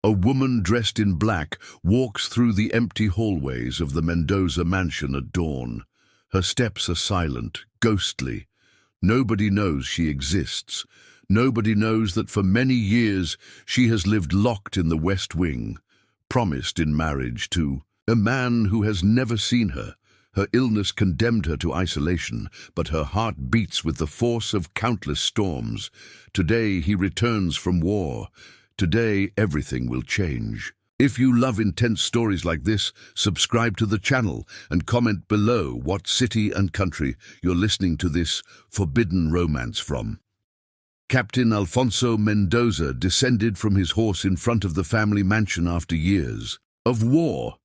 A woman dressed in black walks through the empty hallways of the Mendoza mansion at dawn. Her steps are silent, ghostly. Nobody knows she exists. Nobody knows that for many years she has lived locked in the West Wing, promised in marriage to a man who has never seen her. Her illness condemned her to isolation, but her heart beats with the force of countless storms. Today he returns from war. Today everything will change. If you love intense stories like this, subscribe to the channel and comment below what city and country you're listening to this forbidden romance from. Captain Alfonso Mendoza descended from his horse in front of the family mansion after years of war.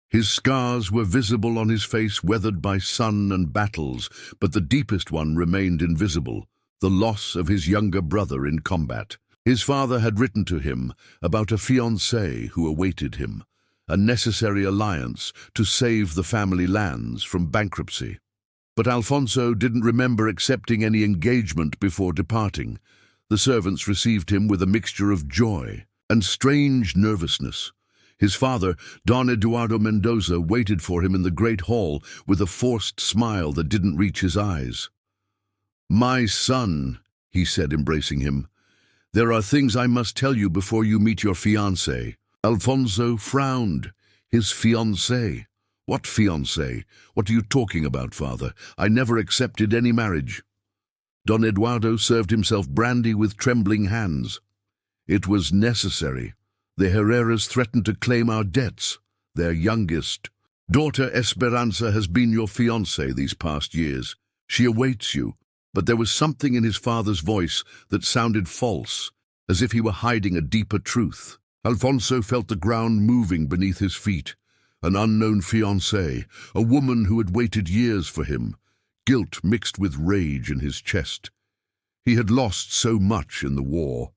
His scars were visible on his face, weathered by sun and battles, but the deepest one remained invisible, the loss of his younger brother in combat. His father had written to him about a fiancée who awaited him, a necessary alliance to save the family lands from bankruptcy. But Alfonso didn't remember accepting any engagement before departing. The servants received him with a mixture of joy and strange nervousness. His father, Don Eduardo Mendoza, waited for him in the great hall with a forced smile that didn't reach his eyes. "My son," he said, embracing him, "there are things I must tell you before you meet your fiancée." Alfonso frowned. His fiancée? What fiancée? What are you talking about, father? I never accepted any marriage. Don Eduardo served himself brandy with trembling hands. It was necessary. The Herreras threatened to claim our debts. Their youngest daughter, Esperanza, has been your fiancée these past years. She awaits you. But there was something in his father's voice that sounded false, as if he were hiding a deeper truth. Alfonso felt the ground moving beneath his feet. An unknown fiancée, a woman who had waited years for him, guilt mixed with rage in his chest. He had lost so much in the war.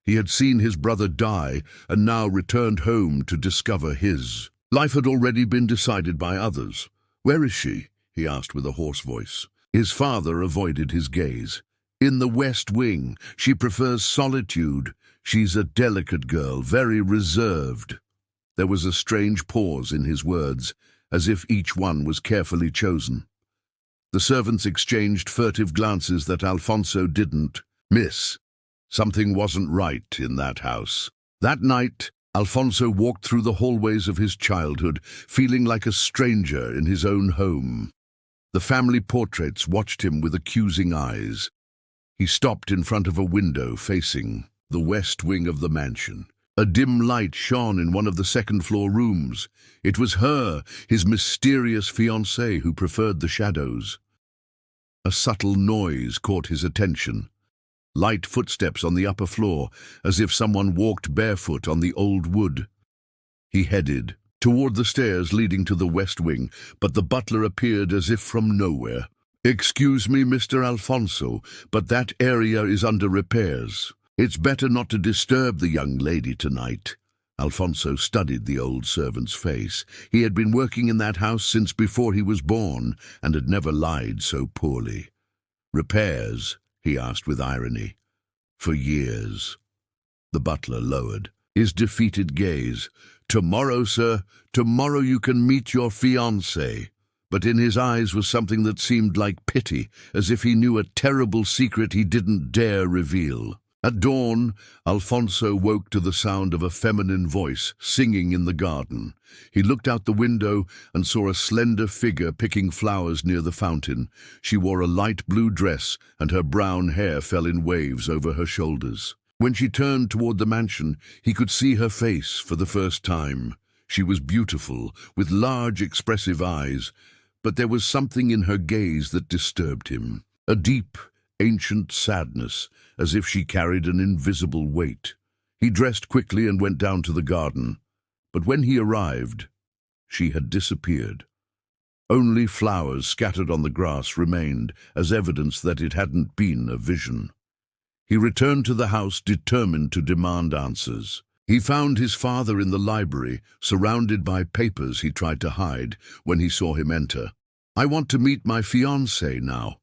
He had seen his brother die and now returned home to discover his. Life had already been decided by others. "Where is she?" he asked with a hoarse voice. His father avoided his gaze. "In the West Wing. She prefers solitude. She's a delicate girl, very reserved." There was a strange pause in his words, as if each one was carefully chosen. The servants exchanged furtive glances that Alfonso didn't miss. Something wasn't right in that house. That night, Alfonso walked through the hallways of his childhood, feeling like a stranger in his own home. The family portraits watched him with accusing eyes. He stopped in front of a window facing the west wing of the mansion. A dim light shone in one of the second-floor rooms. It was her, his mysterious fiancée, who preferred the shadows. A subtle noise caught his attention. Light footsteps on the upper floor, as if someone walked barefoot on the old wood. He headed toward the stairs leading to the West Wing, but the butler appeared as if from nowhere. "Excuse me, Mr. Alfonso, but that area is under repairs. It's better not to disturb the young lady tonight." Alfonso studied the old servant's face. He had been working in that house since before he was born, and had never lied so poorly. "Repairs?" he asked with irony. "For years." The butler lowered his defeated gaze. "Tomorrow, sir, tomorrow you can meet your fiancée." But in his eyes was something that seemed like pity, as if he knew a terrible secret he didn't dare reveal. At dawn, Alfonso woke to the sound of a feminine voice singing in the garden. He looked out the window and saw a slender figure picking flowers near the fountain. She wore a light blue dress, and her brown hair fell in waves over her shoulders. When she turned toward the mansion, he could see her face for the first time. She was beautiful, with large, expressive eyes, but there was something in her gaze that disturbed him. A deep, ancient sadness, as if she carried an invisible weight. He dressed quickly and went down to the garden, but when he arrived, she had disappeared. Only flowers scattered on the grass remained, as evidence that it hadn't been a vision. He returned to the house, determined to demand answers. He found his father in the library, surrounded by papers he tried to hide when he saw him enter. "I want to meet my fiancée now."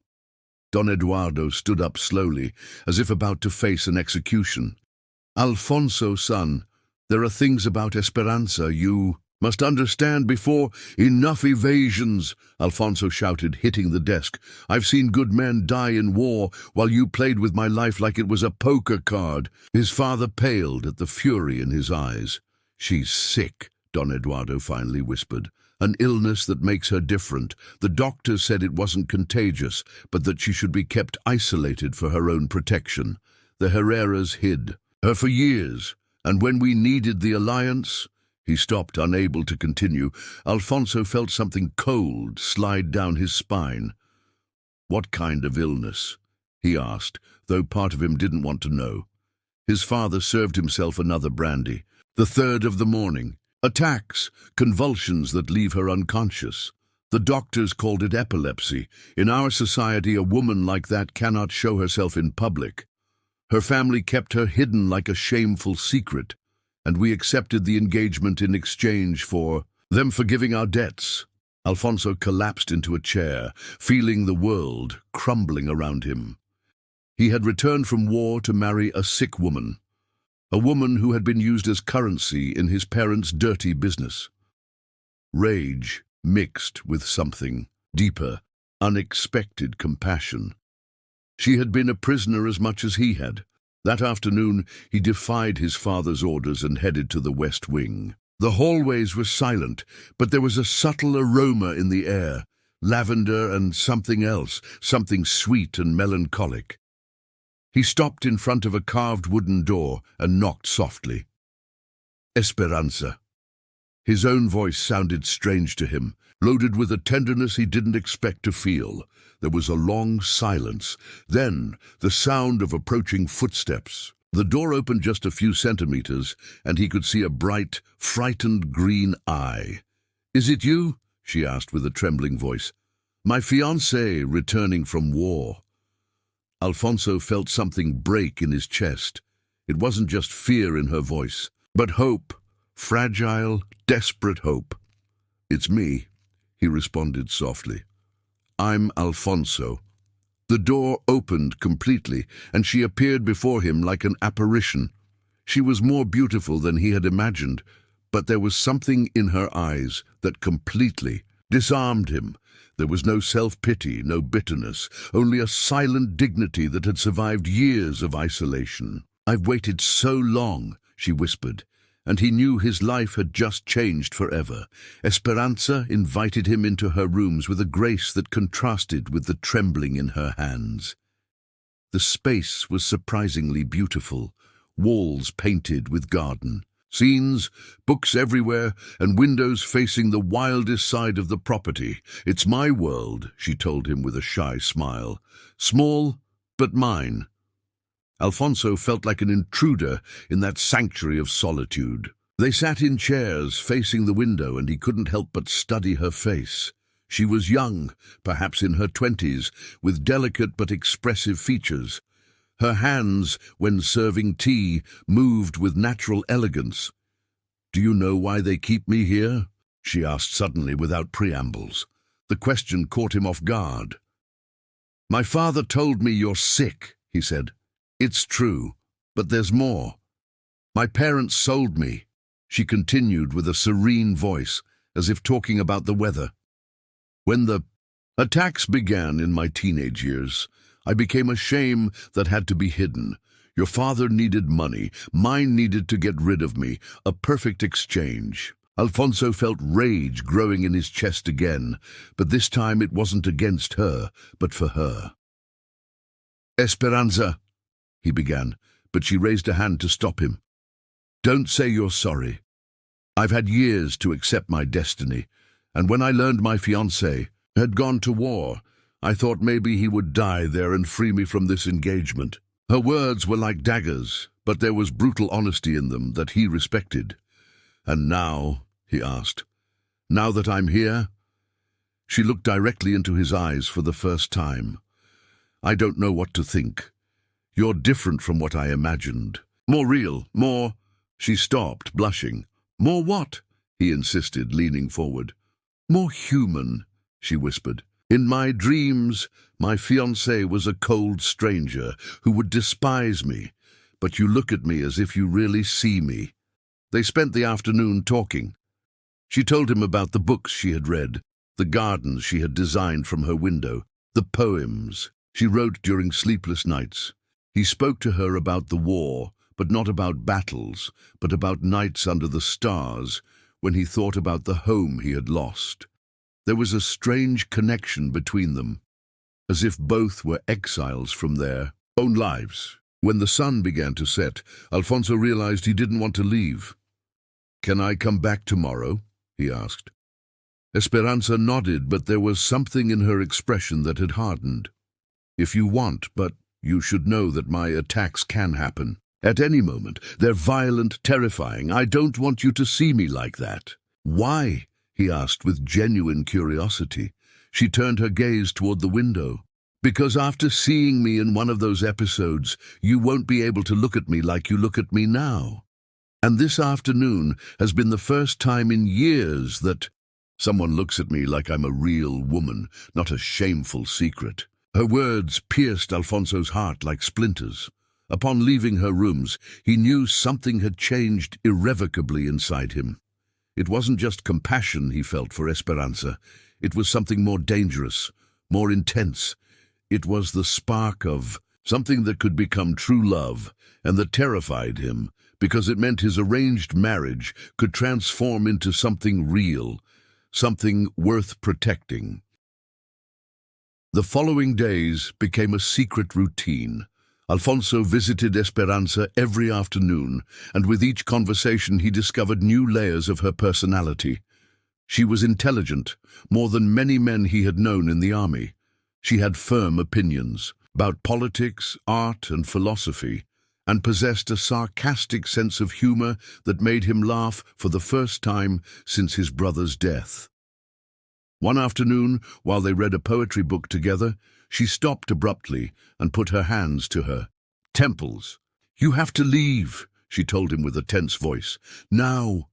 Don Eduardo stood up slowly, as if about to face an execution. "Alfonso, son, There are things about Esperanza you must understand before— Enough evasions, Alfonso shouted, hitting the desk. I've seen good men die in war while you played with my life like it was a poker card. His father paled at the fury in his eyes. She's sick, Don Eduardo finally whispered. An illness that makes her different. The doctors said it wasn't contagious, but that she should be kept isolated for her own protection. The Herreras hid her for years, and when we needed the alliance— He stopped, unable to continue. Alfonso felt something cold slide down his spine. What kind of illness? He asked, though part of him didn't want to know. His father served himself another brandy. The third of the morning. Attacks, convulsions that leave her unconscious. The doctors called it epilepsy. In our society, a woman like that cannot show herself in public. Her family kept her hidden like a shameful secret, and we accepted the engagement in exchange for them forgiving our debts. Alfonso collapsed into a chair, feeling the world crumbling around him. He had returned from war to marry a sick woman, a woman who had been used as currency in his parents' dirty business. Rage mixed with something deeper, unexpected compassion. She had been a prisoner as much as he had. That afternoon, he defied his father's orders and headed to the West Wing. The hallways were silent, but there was a subtle aroma in the air, lavender and something else, something sweet and melancholic. He stopped in front of a carved wooden door and knocked softly. Esperanza. His own voice sounded strange to him, loaded with a tenderness he didn't expect to feel. There was a long silence. Then, the sound of approaching footsteps. The door opened just a few centimeters, and he could see a bright, frightened green eye. "Is it you?" she asked with a trembling voice. "My fiancé returning from war." Alfonso felt something break in his chest. It wasn't just fear in her voice, but hope, fragile, desperate hope. "It's me," he responded softly. "I'm Alfonso." The door opened completely, and she appeared before him like an apparition. She was more beautiful than he had imagined, but there was something in her eyes that completely disarmed him. There was no self-pity, no bitterness, only a silent dignity that had survived years of isolation. "I've waited so long," she whispered, and he knew his life had just changed forever. Esperanza invited him into her rooms with a grace that contrasted with the trembling in her hands. The space was surprisingly beautiful, walls painted with garden scenes, books everywhere, and windows facing the wildest side of the property. "It's my world," she told him with a shy smile. "Small, but mine." Alfonso felt like an intruder in that sanctuary of solitude. They sat in chairs facing the window, and he couldn't help but study her face. She was young, perhaps in her 20s, with delicate but expressive features. Her hands, when serving tea, moved with natural elegance. "Do you know why they keep me here?" she asked suddenly without preambles. The question caught him off guard. "My father told me you're sick," he said. "It's true, but there's more. My parents sold me," she continued with a serene voice, as if talking about the weather. "When the attacks began in my teenage years, I became a shame that had to be hidden. Your father needed money, mine needed to get rid of me, a perfect exchange." Alfonso felt rage growing in his chest again, but this time it wasn't against her, but for her. "Esperanza," he began, but she raised a hand to stop him. "Don't say you're sorry. I've had years to accept my destiny, and when I learned my fiancé had gone to war, I thought maybe he would die there and free me from this engagement." Her words were like daggers, but there was brutal honesty in them that he respected. "And now," he asked, "now that I'm here?" She looked directly into his eyes for the first time. "I don't know what to think. You're different from what I imagined. More real, more—" She stopped, blushing. "More what?" he insisted, leaning forward. "More human," she whispered. "In my dreams, my fiancé was a cold stranger who would despise me, but you look at me as if you really see me." They spent the afternoon talking. She told him about the books she had read, the gardens she had designed from her window, the poems she wrote during sleepless nights. He spoke to her about the war, but not about battles, but about nights under the stars, when he thought about the home he had lost. There was a strange connection between them, as if both were exiles from their own lives. When the sun began to set, Alfonso realized he didn't want to leave. "Can I come back tomorrow?" he asked. Esperanza nodded, but there was something in her expression that had hardened. "If you want, but you should know that my attacks can happen. At any moment. They're violent, terrifying. I don't want you to see me like that." "Why?" he asked with genuine curiosity. She turned her gaze toward the window. "Because after seeing me in one of those episodes, you won't be able to look at me like you look at me now. And this afternoon has been the first time in years that someone looks at me like I'm a real woman, not a shameful secret." Her words pierced Alfonso's heart like splinters. Upon leaving her rooms, he knew something had changed irrevocably inside him. It wasn't just compassion he felt for Esperanza. It was something more dangerous, more intense. It was the spark of something that could become true love, and that terrified him, because it meant his arranged marriage could transform into something real, something worth protecting. The following days became a secret routine. Alfonso visited Esperanza every afternoon, and with each conversation he discovered new layers of her personality. She was intelligent, more than many men he had known in the army. She had firm opinions about politics, art, and philosophy, and possessed a sarcastic sense of humor that made him laugh for the first time since his brother's death. One afternoon, while they read a poetry book together, she stopped abruptly and put her hands to her temples. "You have to leave," she told him with a tense voice. "Now."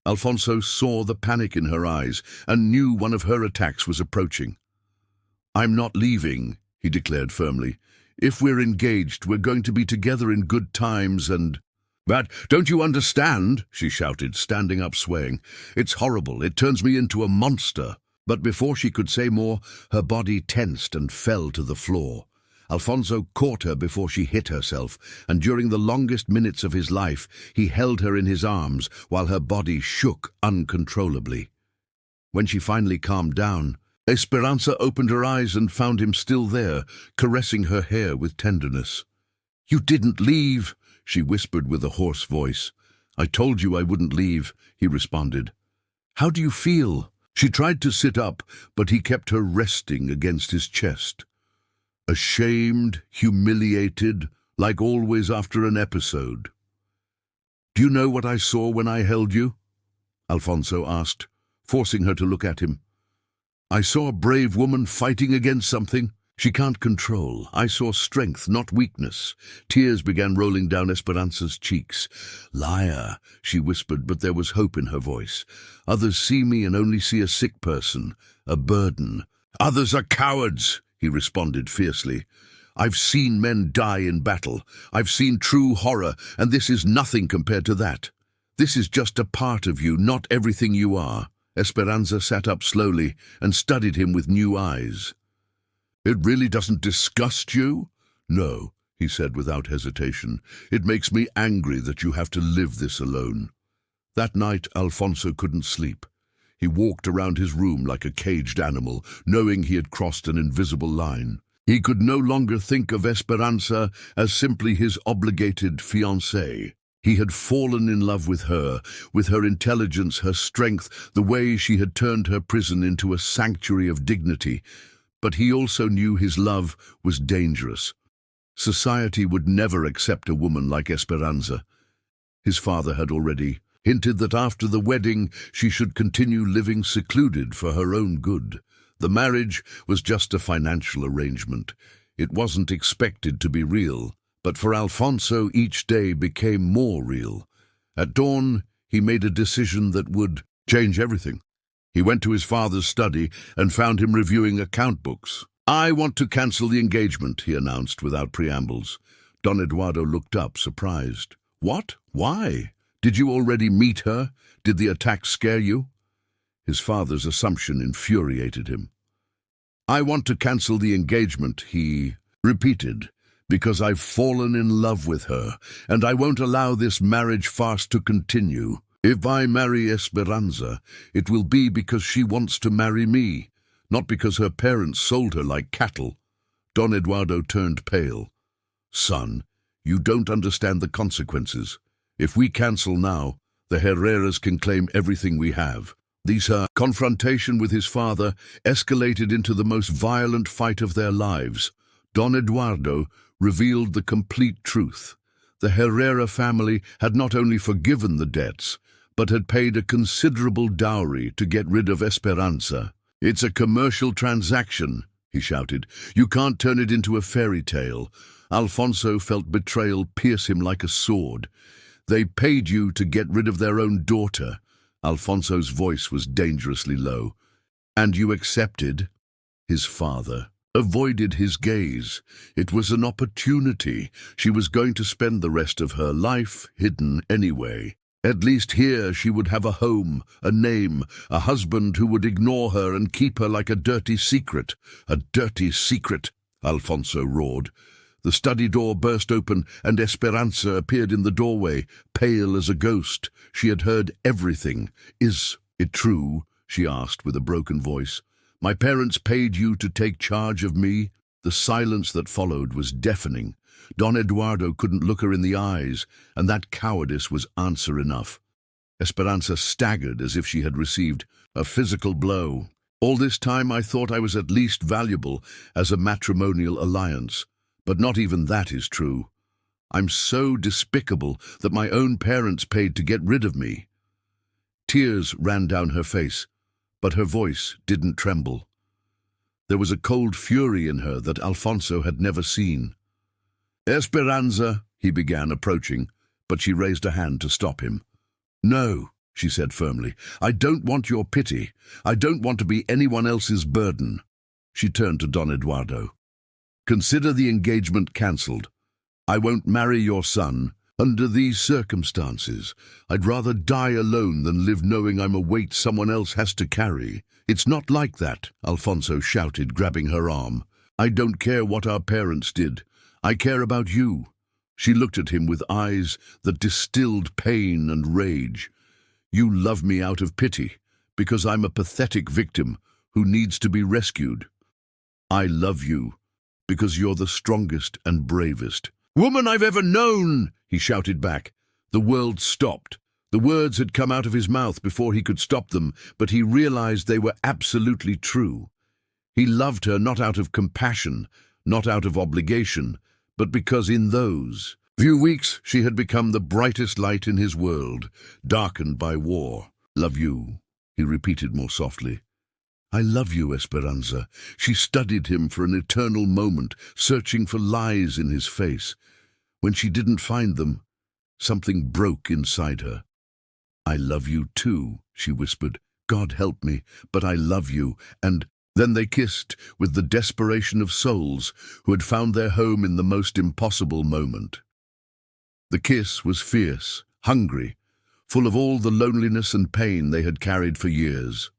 Alfonso saw the panic in her eyes and knew one of her attacks was approaching. "I'm not leaving," he declared firmly. "If we're engaged, we're going to be together in good times and—" "But don't you understand?" she shouted, standing up swaying. "It's horrible. It turns me into a monster." But before she could say more, her body tensed and fell to the floor. Alfonso caught her before she hit herself, and during the longest minutes of his life, he held her in his arms while her body shook uncontrollably. When she finally calmed down, Esperanza opened her eyes and found him still there, caressing her hair with tenderness. "You didn't leave," she whispered with a hoarse voice. "I told you I wouldn't leave," he responded. "How do you feel?" She tried to sit up, but he kept her resting against his chest. Ashamed, humiliated, like always after an episode. "Do you know what I saw when I held you?" Alfonso asked, forcing her to look at him. "I saw a brave woman fighting against something she can't control. I saw strength, not weakness." Tears began rolling down Esperanza's cheeks. "Liar," she whispered, but there was hope in her voice. "Others see me and only see a sick person, a burden." "Others are cowards," he responded fiercely. "I've seen men die in battle. I've seen true horror, and this is nothing compared to that. This is just a part of you, not everything you are." Esperanza sat up slowly and studied him with new eyes. "It really doesn't disgust you?" "No," he said without hesitation. "It makes me angry that you have to live this alone." That night, Alfonso couldn't sleep. He walked around his room like a caged animal, knowing he had crossed an invisible line. He could no longer think of Esperanza as simply his obligated fiancée. He had fallen in love with her intelligence, her strength, the way she had turned her prison into a sanctuary of dignity. But he also knew his love was dangerous. Society would never accept a woman like Esperanza. His father had already hinted that after the wedding she should continue living secluded for her own good. The marriage was just a financial arrangement. It wasn't expected to be real, but for Alfonso each day became more real. At dawn, he made a decision that would change everything. He went to his father's study and found him reviewing account books. "I want to cancel the engagement," he announced without preambles. Don Eduardo looked up, surprised. "What? Why?" Did you already meet her? Did the attack scare you? His father's assumption infuriated him. I want to cancel the engagement, he repeated, because I've fallen in love with her, and I won't allow this marriage farce to continue. If I marry Esperanza, it will be because she wants to marry me, not because her parents sold her like cattle. Don Eduardo turned pale. Son, you don't understand the consequences. If we cancel now, the Herreras can claim everything we have. This confrontation with his father escalated into the most violent fight of their lives. Don Eduardo revealed the complete truth. The Herrera family had not only forgiven the debts, but had paid a considerable dowry to get rid of Esperanza. It's a commercial transaction, he shouted. You can't turn it into a fairy tale. Alfonso felt betrayal pierce him like a sword. They paid you to get rid of their own daughter. Alfonso's voice was dangerously low. And you accepted? His father avoided his gaze. It was an opportunity. She was going to spend the rest of her life hidden anyway. At least here she would have a home, a name, a husband who would ignore her and keep her like a dirty secret. A dirty secret, Alfonso roared. The study door burst open and Esperanza appeared in the doorway, pale as a ghost. She had heard everything. Is it true? She asked with a broken voice. My parents paid you to take charge of me? The silence that followed was deafening. Don Eduardo couldn't look her in the eyes, and that cowardice was answer enough. Esperanza staggered as if she had received a physical blow. All this time I thought I was at least valuable as a matrimonial alliance. But not even that is true. I'm so despicable that my own parents paid to get rid of me. Tears ran down her face, but her voice didn't tremble. There was a cold fury in her that Alfonso had never seen. Esperanza, he began, approaching, but she raised a hand to stop him. No, she said firmly, I don't want your pity. I don't want to be anyone else's burden. She turned to Don Eduardo. Consider the engagement cancelled. I won't marry your son. Under these circumstances, I'd rather die alone than live knowing I'm a weight someone else has to carry. It's not like that, Alfonso shouted, grabbing her arm. I don't care what our parents did. I care about you. She looked at him with eyes that distilled pain and rage. You love me out of pity, because I'm a pathetic victim who needs to be rescued. I love you, because you're the strongest and bravest. Woman I've ever known, he shouted back. The world stopped. The words had come out of his mouth before he could stop them, but he realized they were absolutely true. He loved her not out of compassion, not out of obligation, but because in those few weeks she had become the brightest light in his world, darkened by war. Love you, he repeated more softly. I love you, Esperanza. She studied him for an eternal moment, searching for lies in his face. When she didn't find them, something broke inside her. I love you too, she whispered. God help me, but I love you. And then they kissed with the desperation of souls who had found their home in the most impossible moment. The kiss was fierce, hungry, full of all the loneliness and pain they had carried for years.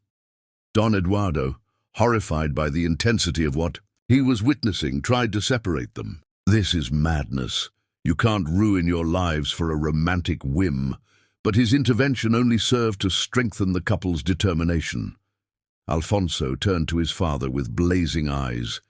Don Eduardo, horrified by the intensity of what he was witnessing, tried to separate them. This is madness. You can't ruin your lives for a romantic whim. But his intervention only served to strengthen the couple's determination. Alfonso turned to his father with blazing eyes.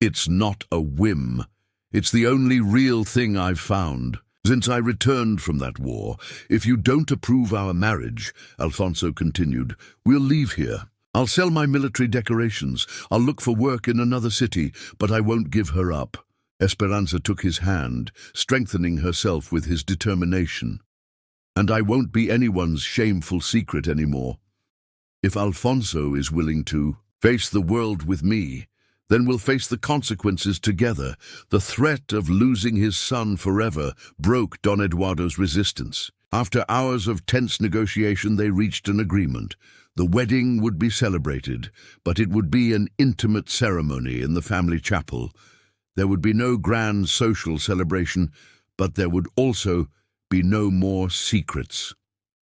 It's not a whim. It's the only real thing I've found. Since I returned from that war, if you don't approve our marriage, Alfonso continued, we'll leave here. I'll sell my military decorations. I'll look for work in another city, but I won't give her up. Esperanza took his hand, strengthening herself with his determination. And I won't be anyone's shameful secret anymore. If Alfonso is willing to face the world with me, then we'll face the consequences together. The threat of losing his son forever broke Don Eduardo's resistance. After hours of tense negotiation, they reached an agreement. The wedding would be celebrated, but it would be an intimate ceremony in the family chapel. There would be no grand social celebration, but there would also be no more secrets.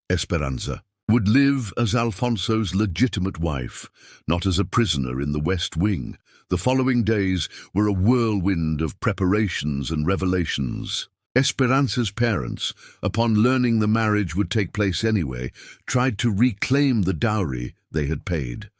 Esperanza would live as Alfonso's legitimate wife, not as a prisoner in the West Wing. The following days were a whirlwind of preparations and revelations. Esperanza's parents, upon learning the marriage would take place anyway, tried to reclaim the dowry they had paid.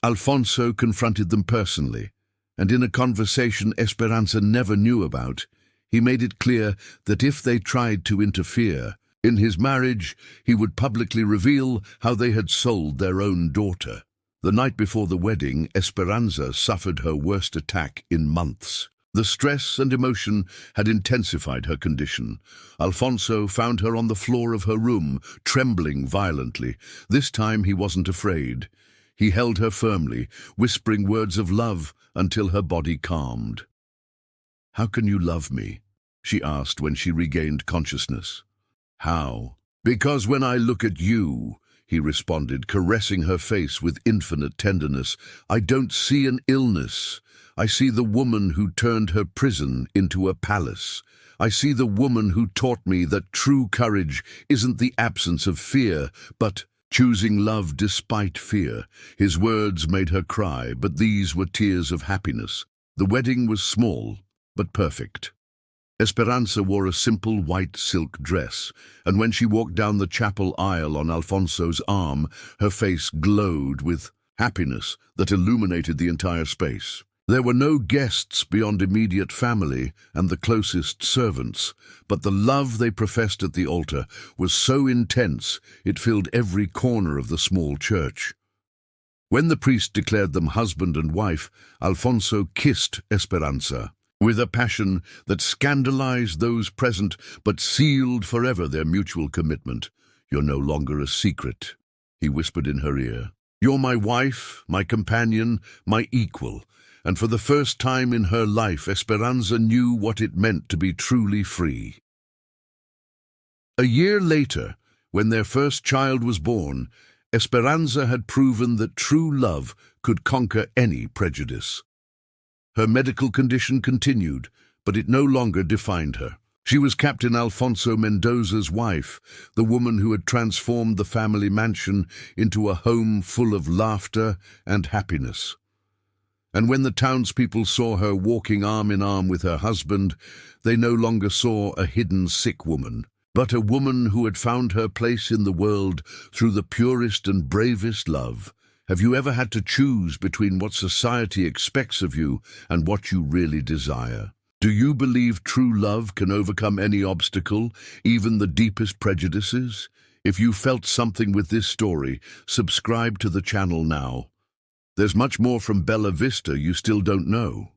Alfonso confronted them personally, and in a conversation Esperanza never knew about, he made it clear that if they tried to interfere in his marriage, he would publicly reveal how they had sold their own daughter. The night before the wedding, Esperanza suffered her worst attack in months. The stress and emotion had intensified her condition. Alfonso found her on the floor of her room, trembling violently. This time he wasn't afraid. He held her firmly, whispering words of love until her body calmed. "How can you love me?" she asked when she regained consciousness. "How?" "Because when I look at you," he responded, caressing her face with infinite tenderness, "I don't see an illness. I see the woman who turned her prison into a palace. I see the woman who taught me that true courage isn't the absence of fear, but choosing love despite fear." His words made her cry, but these were tears of happiness. The wedding was small, but perfect. Esperanza wore a simple white silk dress, and when she walked down the chapel aisle on Alfonso's arm, her face glowed with happiness that illuminated the entire space. There were no guests beyond immediate family and the closest servants, but the love they professed at the altar was so intense it filled every corner of the small church. When the priest declared them husband and wife, Alfonso kissed Esperanza with a passion that scandalized those present but sealed forever their mutual commitment. "You're no longer a secret," he whispered in her ear. "You're my wife, my companion, my equal." And for the first time in her life, Esperanza knew what it meant to be truly free. A year later, when their first child was born, Esperanza had proven that true love could conquer any prejudice. Her medical condition continued, but it no longer defined her. She was Captain Alfonso Mendoza's wife, the woman who had transformed the family mansion into a home full of laughter and happiness. And when the townspeople saw her walking arm in arm with her husband, they no longer saw a hidden sick woman, but a woman who had found her place in the world through the purest and bravest love. Have you ever had to choose between what society expects of you and what you really desire? Do you believe true love can overcome any obstacle, even the deepest prejudices? If you felt something with this story, subscribe to the channel now. There's much more from Bella Vista you still don't know.